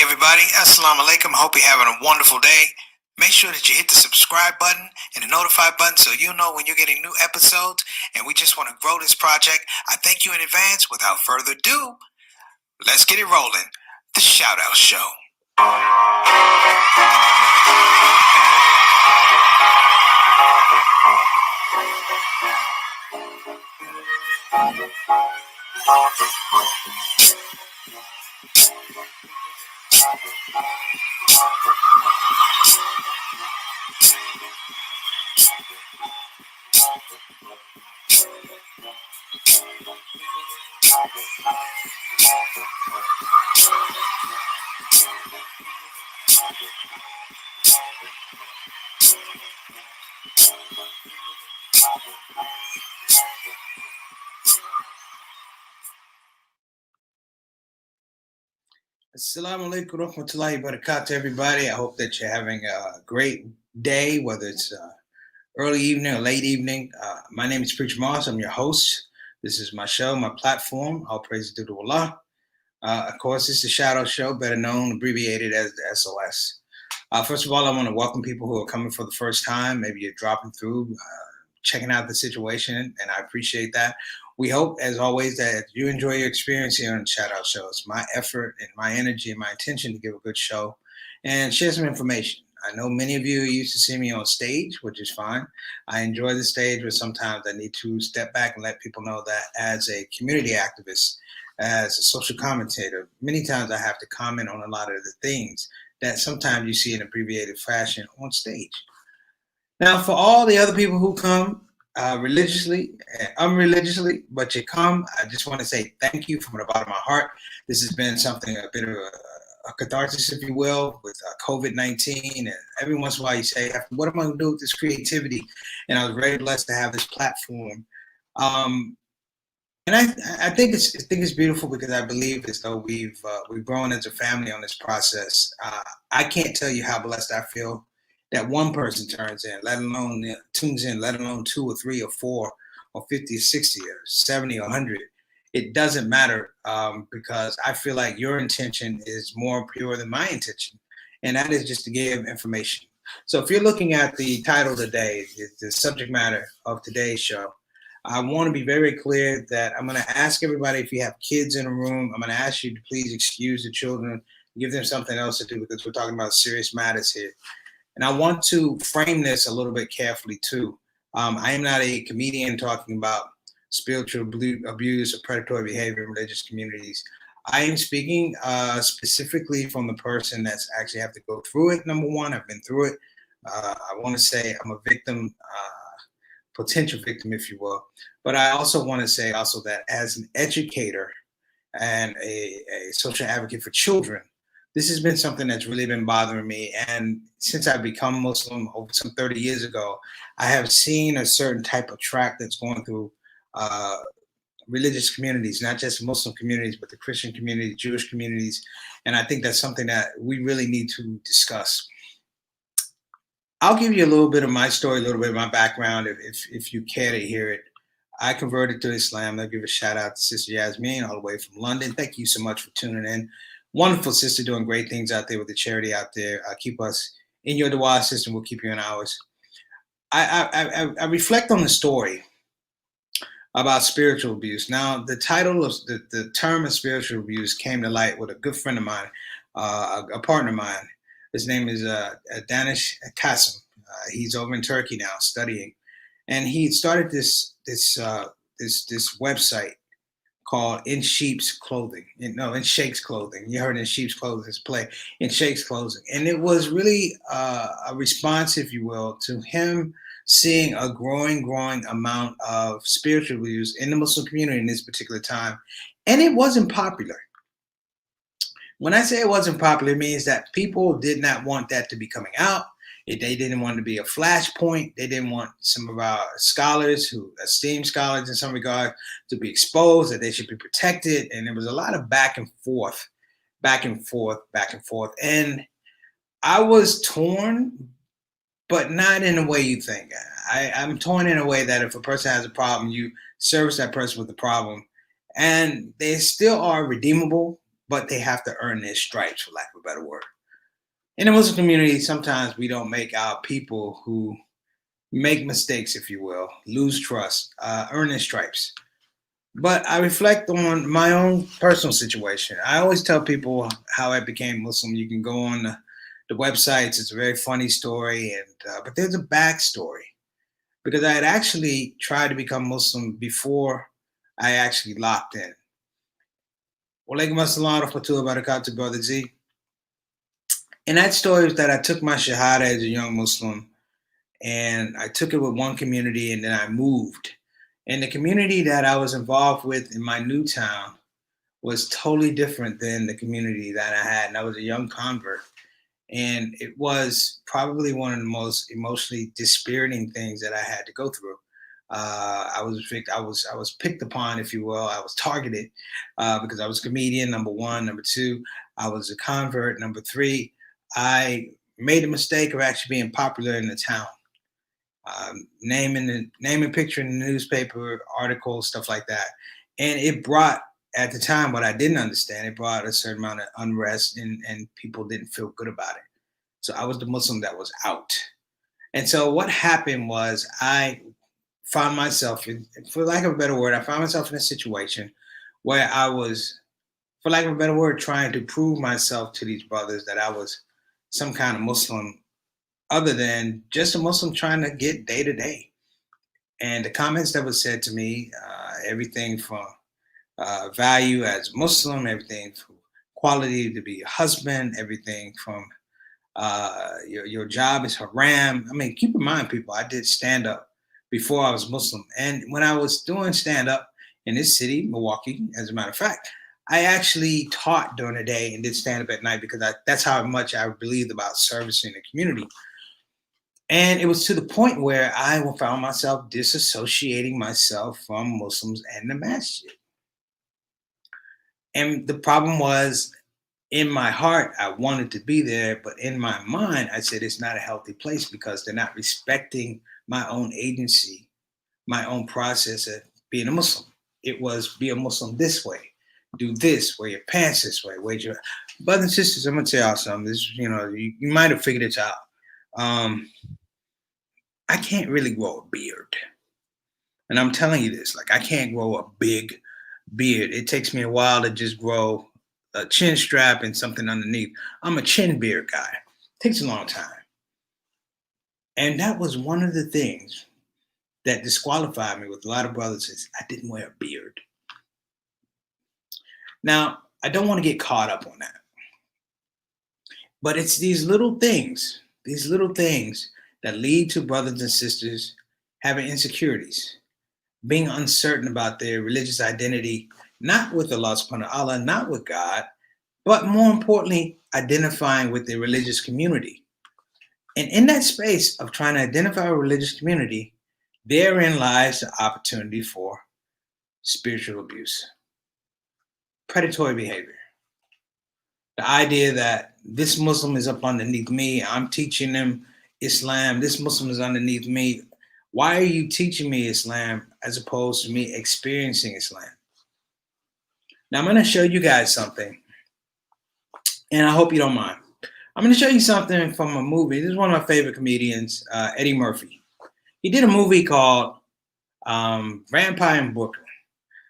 everybody. Assalamu alaikum. Hope you're having a wonderful day. Make sure that you hit the subscribe button and the notify button so you know when you're getting new episodes. And we just want to grow this project. I thank you in advance. Without further ado, let's get it rolling. The Shout Out Show. Assalamu alaikum warahmatullahi wabarakatuh, everybody. I hope that you're having a great day, whether it's early evening or late evening. My name is Preacher Moss. I'm your host. This is my show, my platform. All praise due to Allah. Of course, it's the Shout Out Show, better known, abbreviated as the SOS. First of all, I want to welcome people who are coming for the first time. Maybe you're dropping through, checking out the situation, and I appreciate that. We hope, as always, that you enjoy your experience here on the Shout Out Show. It's my effort and my energy and my intention to give a good show and share some information. I know many of you used to see me on stage, which is fine. I enjoy the stage, but sometimes I need to step back and let people know that as a community activist, as a social commentator, many times I have to comment on a lot of the things that sometimes you see in abbreviated fashion on stage. Now, for all the other people who come religiously and unreligiously, but you come, I just want to say thank you from the bottom of my heart. This has been something, a bit of a catharsis, if you will, with COVID-19. And every once in a while you say, what am I going to do with this creativity? And I was very blessed to have this platform. And I think it's beautiful because I believe as though we've grown as a family on this process. I can't tell you how blessed I feel that one person turns in, tunes in, let alone 2 or 3 or 4 or 50 or 60 or 70 or 100. It doesn't matter because I feel like your intention is more pure than my intention, and that is just to give information. So if you're looking at the title today, the subject matter of today's show, I want to be very clear that I'm going to ask everybody, if you have kids in the room, I'm going to ask you to please excuse the children, give them something else to do because we're talking about serious matters here. And I want to frame this a little bit carefully too. I am not a comedian talking about spiritual abuse or predatory behavior in religious communities. I am speaking specifically from the person that's actually have to go through it. Number one, I've been through it. I want to say I'm a victim, potential victim, if you will. But I also want to say also that as an educator and a social advocate for children, this has been something that's really been bothering me. And since I've become Muslim over some 30 years ago, I have seen a certain type of track that's going through religious communities, not just Muslim communities, but the Christian community, Jewish communities. And I think that's something that we really need to discuss. I'll give you a little bit of my story, a little bit of my background, if you care to hear it. I converted to Islam. I'll give a shout out to Sister Yasmin all the way from London. Thank you so much for tuning in. Wonderful sister doing great things out there with the charity out there. Keep us in your dua system. We'll keep you in ours. I reflect on the story about spiritual abuse. Now, the title of the term of spiritual abuse came to light with a good friend of mine, a partner of mine. His name is Danish Kasim. He's over in Turkey now studying, and he started this website called In Sheep's Clothing. In Sheikh's Clothing. You heard In Sheep's Clothing, this play, In Sheikh's Clothing. And it was really a response, if you will, to him seeing a growing amount of spiritual abuse in the Muslim community in this particular time. And it wasn't popular. When I say it wasn't popular, it means that people did not want that to be coming out. They didn't want to be a flashpoint. They didn't want some of our scholars, who esteemed scholars in some regard, to be exposed, that they should be protected. And there was a lot of back and forth. And I was torn, but not in a way you think. I'm torn in a way that if a person has a problem, you service that person with the problem. And they still are redeemable. but they have to earn their stripes, for lack of a better word. In the Muslim community, sometimes we don't make our people who make mistakes, if you will, lose trust, earn their stripes. But I reflect on my own personal situation. I always tell people how I became Muslim. You can go on the websites. It's a very funny story, and but there's a backstory because I had actually tried to become Muslim before I actually locked in. Walaikum assalam wa rahmatullahi wa barakatuh, Brother Z. And that story is that I took my Shahada as a young Muslim and I took it with one community and then I moved. And the community that I was involved with in my new town was totally different than the community that I had. And I was a young convert. And it was probably one of the most emotionally dispiriting things that I had to go through. I was picked upon, if you will. I was targeted because I was a comedian. Number one, number two, I was a convert. Number three, I made a mistake of actually being popular in the town. Naming picture in the newspaper, articles, stuff like that. And it brought, at the time, what I didn't understand, it brought a certain amount of unrest and people didn't feel good about it. So I was the Muslim that was out. And so what happened was I found myself, for lack of a better word, I found myself in a situation where I was, for lack of a better word, trying to prove myself to these brothers that I was some kind of Muslim other than just a Muslim trying to get day to day. And the comments that was said to me, everything from value as a Muslim, everything from quality to be a husband, everything from your job is haram. I mean, keep in mind, people, I did stand up before I was Muslim. And when I was doing stand up in this city, Milwaukee, as a matter of fact, I actually taught during the day and did stand up at night because that's how much I believed about servicing the community. And it was to the point where I found myself disassociating myself from Muslims and the masjid. And the problem was, in my heart, I wanted to be there, but in my mind, I said it's not a healthy place because they're not respecting my own agency, my own process of being a Muslim. It was be a Muslim this way, do this, wear your pants this way, wear your brothers and sisters. I'm gonna tell y'all something. This, you might have figured it out. I can't really grow a beard, and I'm telling you this. Like I can't grow a big beard. It takes me a while to just grow a chin strap and something underneath. I'm a chin beard guy. It takes a long time. And that was one of the things that disqualified me with a lot of brothers is I didn't wear a beard. Now, I don't want to get caught up on that. But it's these little things that lead to brothers and sisters having insecurities, being uncertain about their religious identity, not with Allah subhanahu wa ta'ala, not with God, but more importantly, identifying with their religious community. And in that space of trying to identify a religious community, therein lies the opportunity for spiritual abuse, predatory behavior. The idea that this Muslim is up underneath me, I'm teaching them Islam, this Muslim is underneath me. Why are you teaching me Islam as opposed to me experiencing Islam? Now I'm going to show you guys something, and I hope you don't mind. I'm going to show you something from a movie. This is one of my favorite comedians, Eddie Murphy. He did a movie called Vampire in Brooklyn.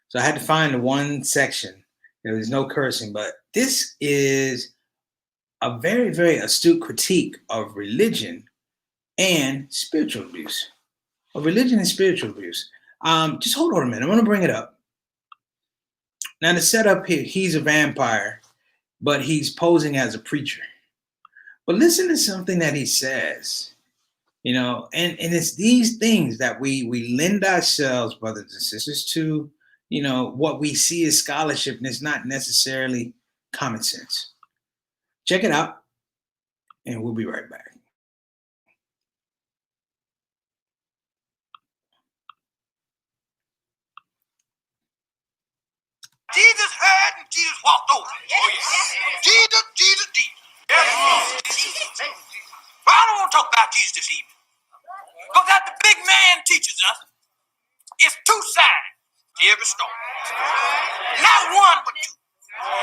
So I had to find the one section. There was no cursing, but this is a very, very astute critique of religion and spiritual abuse. Of religion and spiritual abuse. Just hold on a minute. I'm going to bring it up. Now, the setup here, he's a vampire, but he's posing as a preacher. But listen to something that he says, and it's these things that we lend ourselves, brothers and sisters, to, what we see as scholarship, and it's not necessarily common sense. Check it out, and we'll be right back. Jesus heard and Jesus walked over. Oh, yes. Jesus. Yes. But I don't want to talk about Jesus this evening. Because as the big man teaches us, it's two sides to every story. Not one, but two.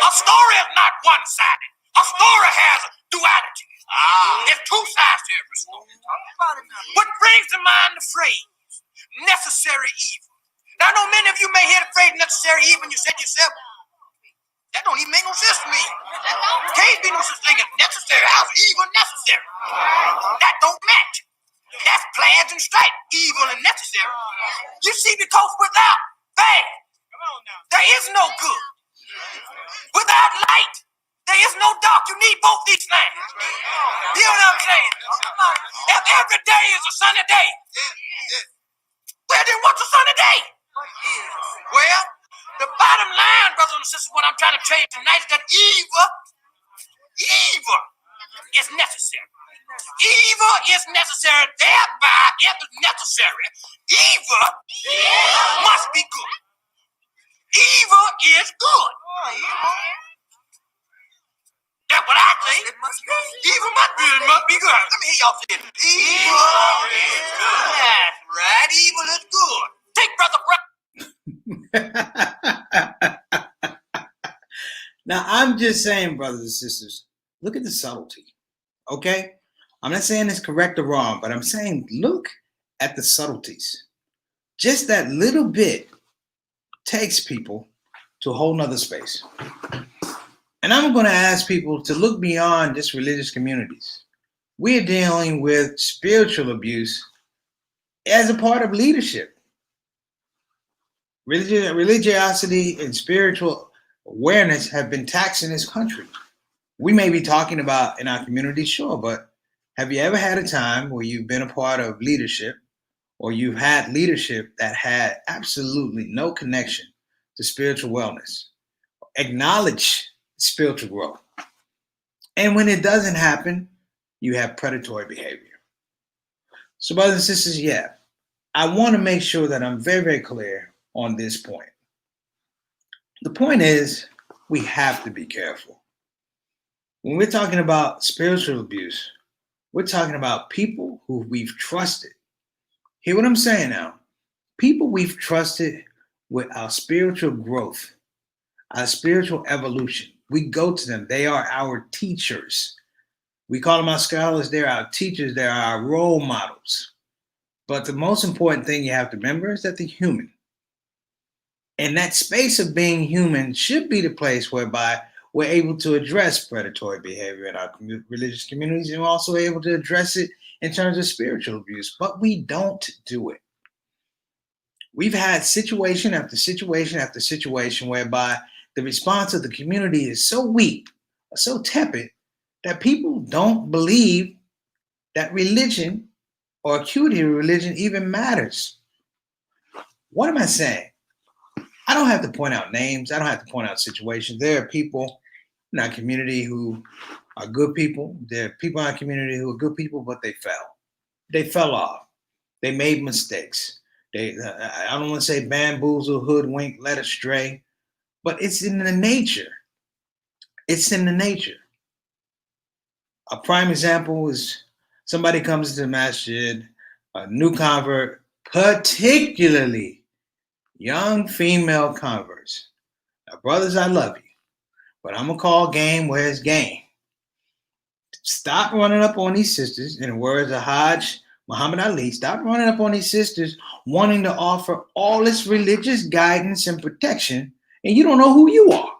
A story is one-sided. A story has a duality. There's two sides to every story. What brings to mind the phrase, necessary evil. Now, I know many of you may hear the phrase necessary evil and you say to yourself, that don't even make no sense to me. Can't be no such thing as necessary. How's evil necessary? That don't match. That's plans and strife, evil and necessary. You see, because without bad, there is no good. Without light, there is no dark. You need both these things. You know what I'm saying? If every day is a sunny day, well, then what's a sunny day? Well, the bottom line, brothers and sisters, what I'm trying to tell you tonight is that evil is necessary. Evil is necessary. Thereby, if it's necessary, evil must be good. Evil is good. That's what I think. Evil must be good. Let me hear y'all say it. Evil is good. That's right. Evil is good. Take Brother Now, I'm just saying, brothers and sisters, look at the subtlety, okay? I'm not saying it's correct or wrong, but I'm saying look at the subtleties. Just that little bit takes people to a whole nother space. And I'm going to ask people to look beyond just religious communities. We're dealing with spiritual abuse as a part of leadership. Religiosity and spiritual awareness have been taxed in this country. We may be talking about in our community, sure, but have you ever had a time where you've been a part of leadership or you've had leadership that had absolutely no connection to spiritual wellness? Acknowledge spiritual growth. And when it doesn't happen, you have predatory behavior. So, brothers and sisters, yeah, I want to make sure that I'm very, very clear on this point. The point is, we have to be careful. When we're talking about spiritual abuse, we're talking about people who we've trusted. Hear what I'm saying now? People we've trusted with our spiritual growth, our spiritual evolution. We go to them. They are our teachers. We call them our scholars. They're our teachers. They're our role models. But the most important thing you have to remember is that they're human. And that space of being human should be the place whereby we're able to address predatory behavior in our religious communities, and we're also able to address it in terms of spiritual abuse. But we don't do it. We've had situation after situation after situation whereby the response of the community is so weak, so tepid, that people don't believe that religion or acuity of religion even matters. What am I saying? I don't have to point out names. I don't have to point out situations. There are people in our community who are good people. There are people in our community who are good people, but they fell. They fell off. They made mistakes. I don't want to say bamboozle, hoodwink, led astray, but it's in the nature. It's in the nature. A prime example is somebody comes to the masjid, a new convert, particularly young female converts. Now, brothers, I love you, but I'm going to call game where it's game. Stop running up on these sisters, in the words of Hajj Muhammad Ali, stop running up on these sisters wanting to offer all this religious guidance and protection, and you don't know who you are.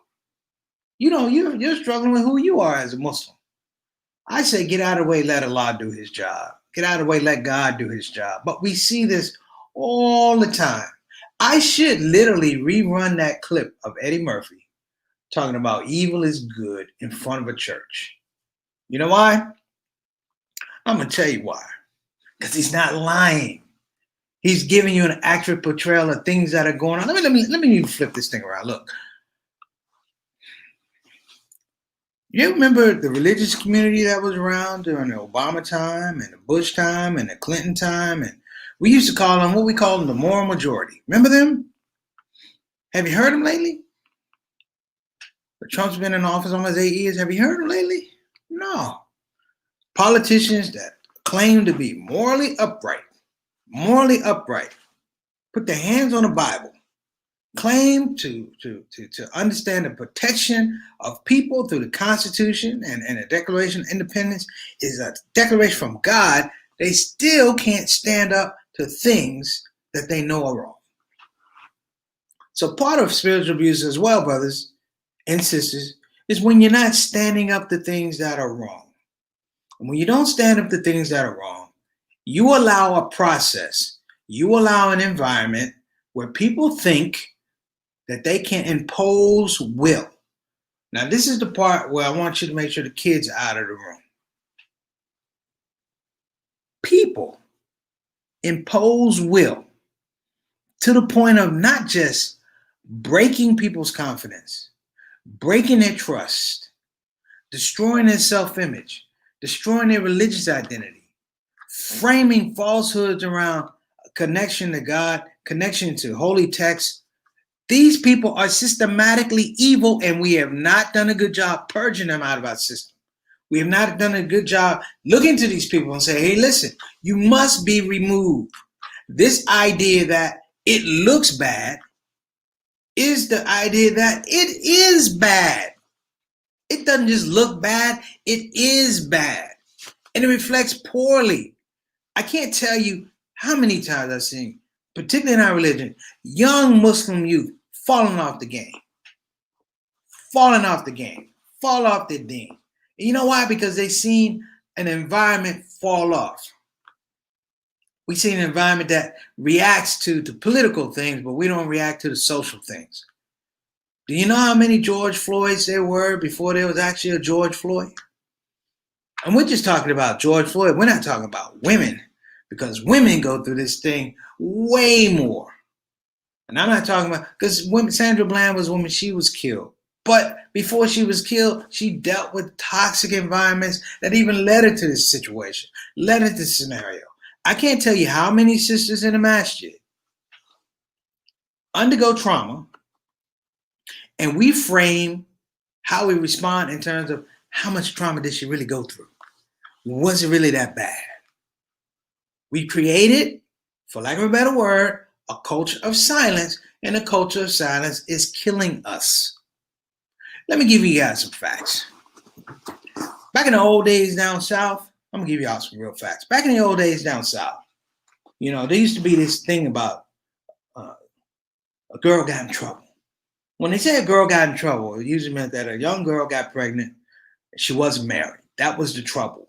You know, you're struggling with who you are as a Muslim. I say get out of the way, let Allah do his job. Get out of the way, let God do his job. But we see this all the time. I should literally rerun that clip of Eddie Murphy talking about evil is good in front of a church. You know why? I'm going to tell you why. Because he's not lying. He's giving you an accurate portrayal of things that are going on. Let me flip this thing around. Look. You remember the religious community that was around during the Obama time and the Bush time and the Clinton time? And we used to call them, what we call them, the moral majority. Remember them? Have you heard them lately? But Trump's been in office almost 8 years. Have you heard them lately? No. Politicians that claim to be morally upright, put their hands on the Bible claim to understand the protection of people through the Constitution and the Declaration of Independence is a declaration from God, they still can't stand up to things that they know are wrong. So part of spiritual abuse as well, brothers and sisters, is when you're not standing up to things that are wrong. And when you don't stand up to things that are wrong, you allow a process, you allow an environment where people think that they can impose will. Now, this is the part where I want you to make sure the kids are out of the room. People impose will to the point of not just breaking people's confidence, breaking their trust, destroying their self-image, destroying their religious identity, framing falsehoods around connection to God, connection to holy texts. These people are systematically evil, and we have not done a good job purging them out of our system. We have not done a good job looking to these people and say, hey, listen, you must be removed. This idea that it looks bad is the idea that it is bad. It doesn't just look bad, it is bad. And it reflects poorly. I can't tell you how many times I've seen, particularly in our religion, young Muslim youth falling off the game, fall off their deen. And you know why? Because they've seen an environment fall off. We see an environment that reacts to political things, but we don't react to the social things. Do you know how many George Floyds there were before there was actually a George Floyd? And we're just talking about George Floyd. We're not talking about women, because women go through this thing way more. And I'm not talking about, because Sandra Bland was a woman, she was killed. But before she was killed, she dealt with toxic environments that even led her to this situation, led her to this scenario. I can't tell you how many sisters in the masjid undergo trauma, and we frame how we respond in terms of how much trauma did she really go through? Was it really that bad? We created, for lack of a better word, a culture of silence, and a culture of silence is killing us. Let me give you guys some facts. Back in the old days down south, I'm gonna give y'all some real facts. Back in the old days down south, you know, there used to be this thing about a girl got in trouble. When they say a girl got in trouble, it usually meant that a young girl got pregnant and she wasn't married. That was the trouble.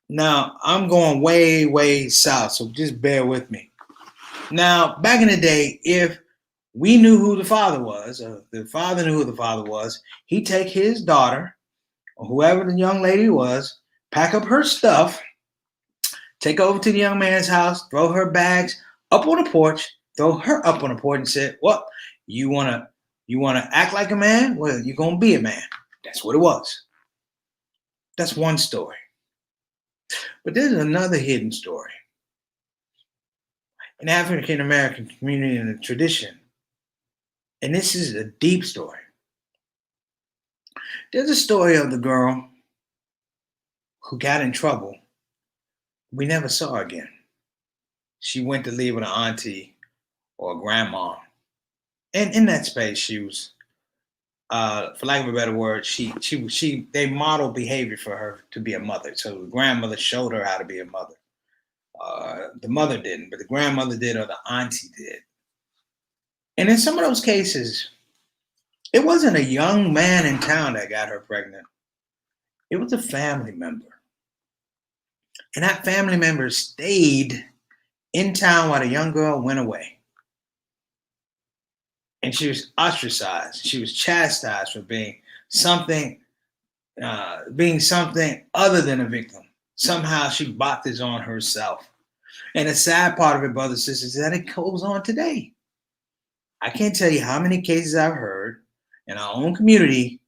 Now, I'm going way, way south, so just bear with me. Now, back in the day, if we knew who the father was, or the father knew who the father was, he'd take his daughter, or whoever the young lady was, pack up her stuff, take her over to the young man's house, throw her bags up on the porch, throw her up on the porch and said, well, you wanna act like a man? Well, you're gonna be a man. That's what it was. That's one story. But there's another hidden story. An African American community and a tradition. And this is a deep story. There's a story of the girl who got in trouble. We never saw her again. She went to live with an auntie or a grandma. And in that space, she was, for lack of a better word, they modeled behavior for her to be a mother. So the grandmother showed her how to be a mother. The mother didn't, but the grandmother did, or the auntie did. And in some of those cases, it wasn't a young man in town that got her pregnant. It was a family member. And that family member stayed in town while the young girl went away. And she was ostracized. She was chastised for being something other than a victim. Somehow she bought this on herself. And the sad part of it, brothers and sisters, is that it goes on today. I can't tell you how many cases I've heard in our own community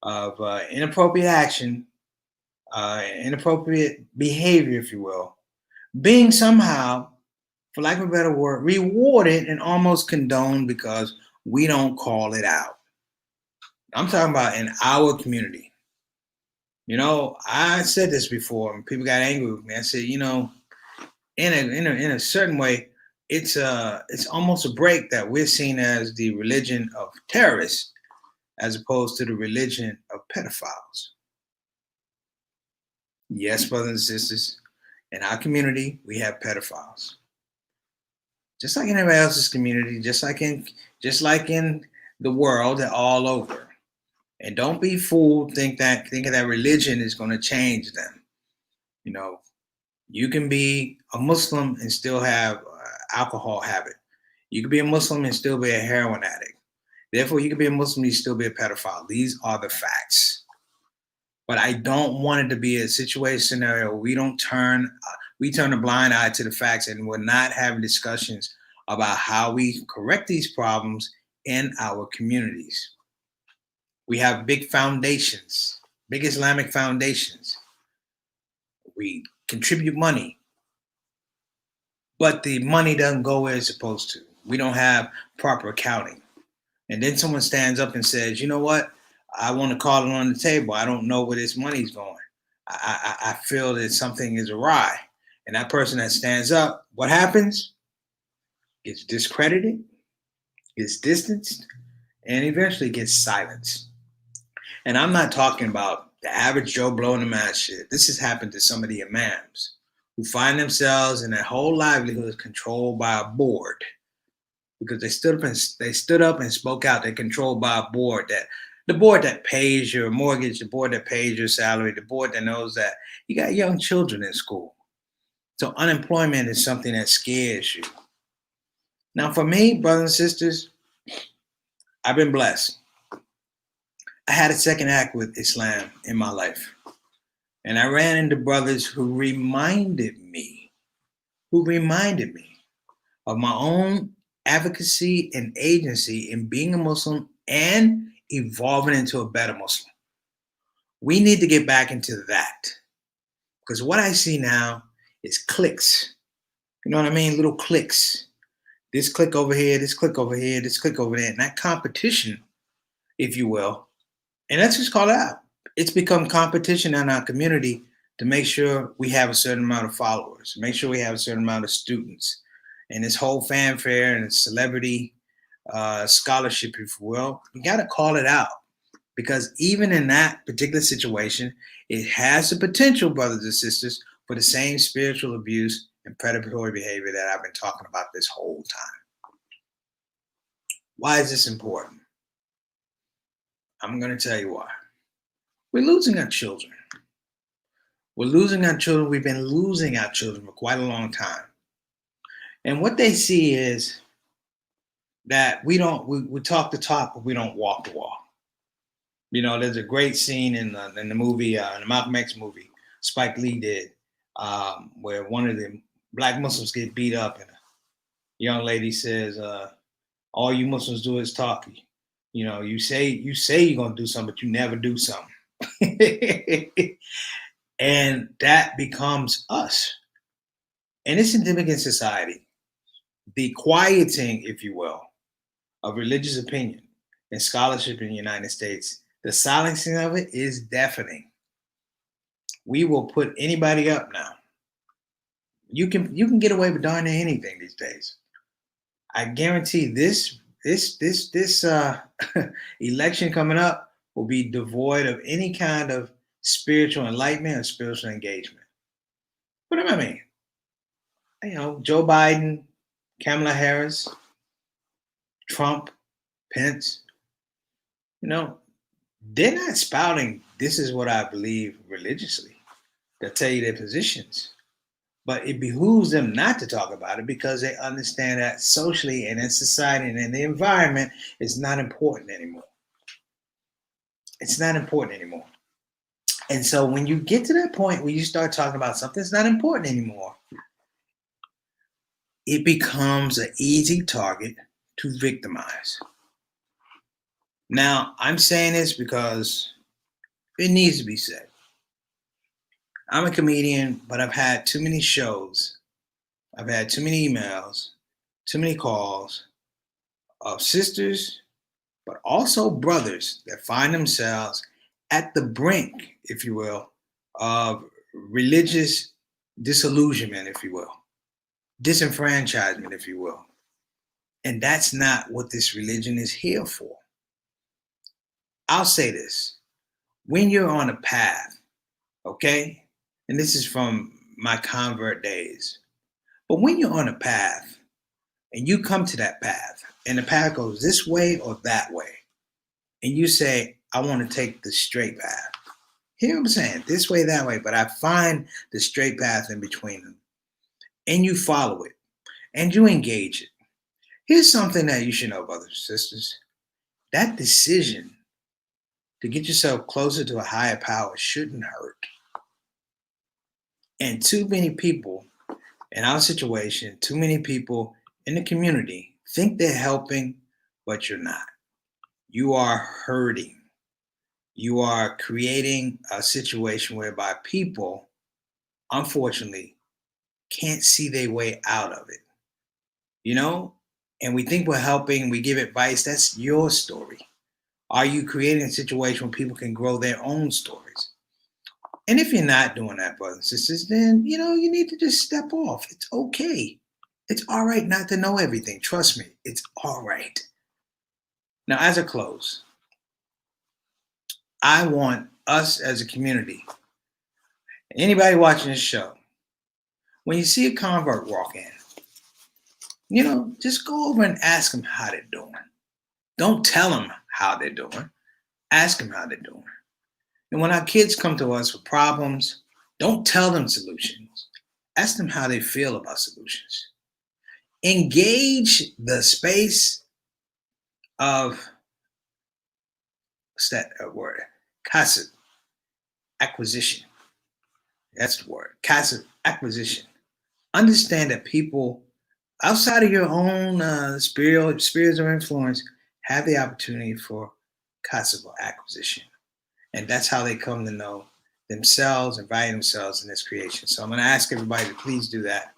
of inappropriate action, inappropriate behavior, if you will, being somehow, for lack of a better word, rewarded and almost condoned because we don't call it out. I'm talking about in our community. You know, I said this before and people got angry with me. I said, you know, in a certain way, it's almost a break that we're seen as the religion of terrorists as opposed to the religion of pedophiles. Yes, brothers and sisters, in our community, we have pedophiles. Just like in everybody else's community, just like in the world, they're all over. And don't be fooled thinking that religion is going to change them. You know, you can be a Muslim and still have alcohol habit. You can be a Muslim and still be a heroin addict. Therefore, you can be a Muslim and still be a pedophile. These are the facts. But I don't want it to be a situation scenario where we turn a blind eye to the facts and we're not having discussions about how we correct these problems in our communities. We have big foundations, big Islamic foundations. We contribute money, but the money doesn't go where it's supposed to. We don't have proper accounting. And then someone stands up and says, you know what? I want to call it on the table. I don't know where this money's going. I feel that something is awry. And that person that stands up, what happens? Gets discredited, gets distanced, and eventually gets silenced. And I'm not talking about the average Joe blowing the mouth shit. This has happened to some of the imams who find themselves in their whole livelihood controlled by a board because they stood up and spoke out. They're controlled by a board the board that pays your mortgage, the board that pays your salary, the board that knows that you got young children in school. So unemployment is something that scares you. Now, for me, brothers and sisters, I've been blessed. I had a second act with Islam in my life. And I ran into brothers who reminded me of my own advocacy and agency in being a Muslim and evolving into a better Muslim. We need to get back into that. Because what I see now is clicks. You know what I mean? Little clicks. This click over here, this click over here, this click over there. And that competition, if you will, and let's just call it out. It's become competition in our community to make sure we have a certain amount of followers, make sure we have a certain amount of students. And this whole fanfare and celebrity scholarship, if you will, we got to call it out. Because even in that particular situation, it has the potential, brothers and sisters, for the same spiritual abuse and predatory behavior that I've been talking about this whole time. Why is this important? I'm going to tell you why. We're losing our children. We're losing our children. We've been losing our children for quite a long time. And what they see is that we talk the talk, but we don't walk the walk. You know, there's a great scene in the movie, in the Malcolm X movie, Spike Lee did, where one of the black Muslims get beat up, and a young lady says, "All you Muslims do is talk. You know, you say you're gonna do something, but you never do something." And that becomes us. In this significant society, the quieting, if you will, of religious opinion and scholarship in the United States, the silencing of it is deafening. We will put anybody up now. You can get away with darn near anything these days. I guarantee this election coming up will be devoid of any kind of spiritual enlightenment or spiritual engagement. What do I mean? You know, Joe Biden, Kamala Harris, Trump, Pence, you know, they're not spouting, this is what I believe religiously. They'll tell you their positions. But it behooves them not to talk about it because they understand that socially and in society and in the environment, it's not important anymore. It's not important anymore. And so when you get to that point where you start talking about something that's not important anymore, it becomes an easy target to victimize. Now, I'm saying this because it needs to be said. I'm a comedian, but I've had too many shows. I've had too many emails, too many calls of sisters, but also brothers that find themselves at the brink, if you will, of religious disillusionment, if you will. disenfranchisement, if you will. And that's not what this religion is here for. I'll say this. When you're on a path, okay, and this is from my convert days, but when you're on a path and you come to that path and the path goes this way or that way, and you say, I want to take the straight path. Hear what I'm saying? This way, that way, but I find the straight path in between them. And you follow it and you engage it. Here's something that you should know, brothers and sisters. That decision to get yourself closer to a higher power shouldn't hurt. And too many people in our situation, too many people in the community think they're helping, but you're not. You are hurting. You are creating a situation whereby people, unfortunately, can't see their way out of it. You know? And we think we're helping, we give advice. That's your story. Are you creating a situation where people can grow their own stories? And if you're not doing that, brothers and sisters, then you need to just step off. It's okay. It's all right not to know everything. Trust me, it's all right. Now, as a close, I want us as a community, anybody watching this show, when you see a convert walk in, just go over and ask them how they're doing. Don't tell them how they're doing. Ask them how they're doing. And when our kids come to us with problems, don't tell them solutions. Ask them how they feel about solutions. Engage the space of, what's that word? Passive acquisition. That's the word. Passive acquisition. Understand that people outside of your own spheres of influence have the opportunity for passive acquisition. And that's how they come to know themselves and value themselves in this creation. So I'm going to ask everybody to please do that.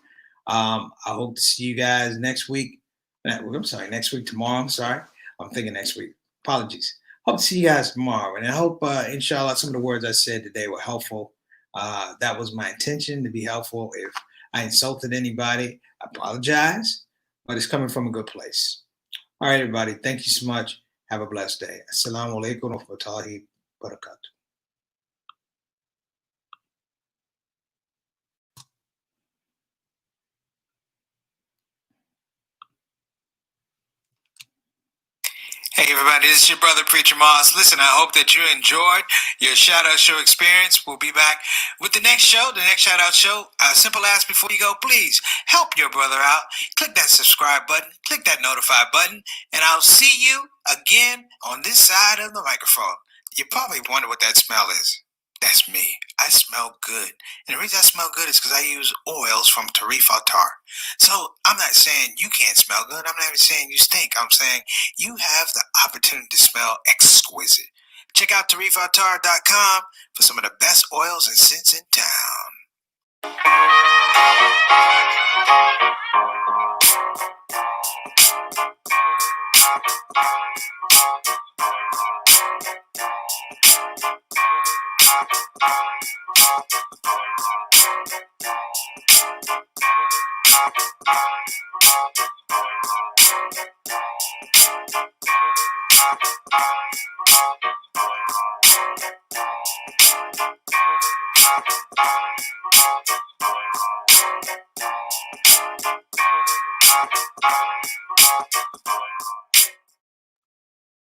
I hope to see you guys next week. Next week, tomorrow. I'm sorry. I'm thinking next week. Apologies. Hope to see you guys tomorrow. And I hope, inshallah, some of the words I said today were helpful. That was my intention, to be helpful. If I insulted anybody, I apologize, but it's coming from a good place. All right, everybody. Thank you so much. Have a blessed day. Assalamu alaikum wa rahmatullahi wa barakatuh. Hey everybody, this is your brother Preacher Moss. Listen, I hope that you enjoyed your Shout Out Show experience. We'll be back with the next show, the next Shout Out Show. Simple ask before you go, please help your brother out. Click that subscribe button, click that notify button, and I'll see you again on this side of the microphone. You probably wonder what that smell is. That's me. I smell good. And the reason I smell good is because I use oils from Predatory. So I'm not saying you can't smell good. I'm not even saying you stink. I'm saying you have the opportunity to smell exquisite. Check out tarifatar.com for some of the best oils and scents in town.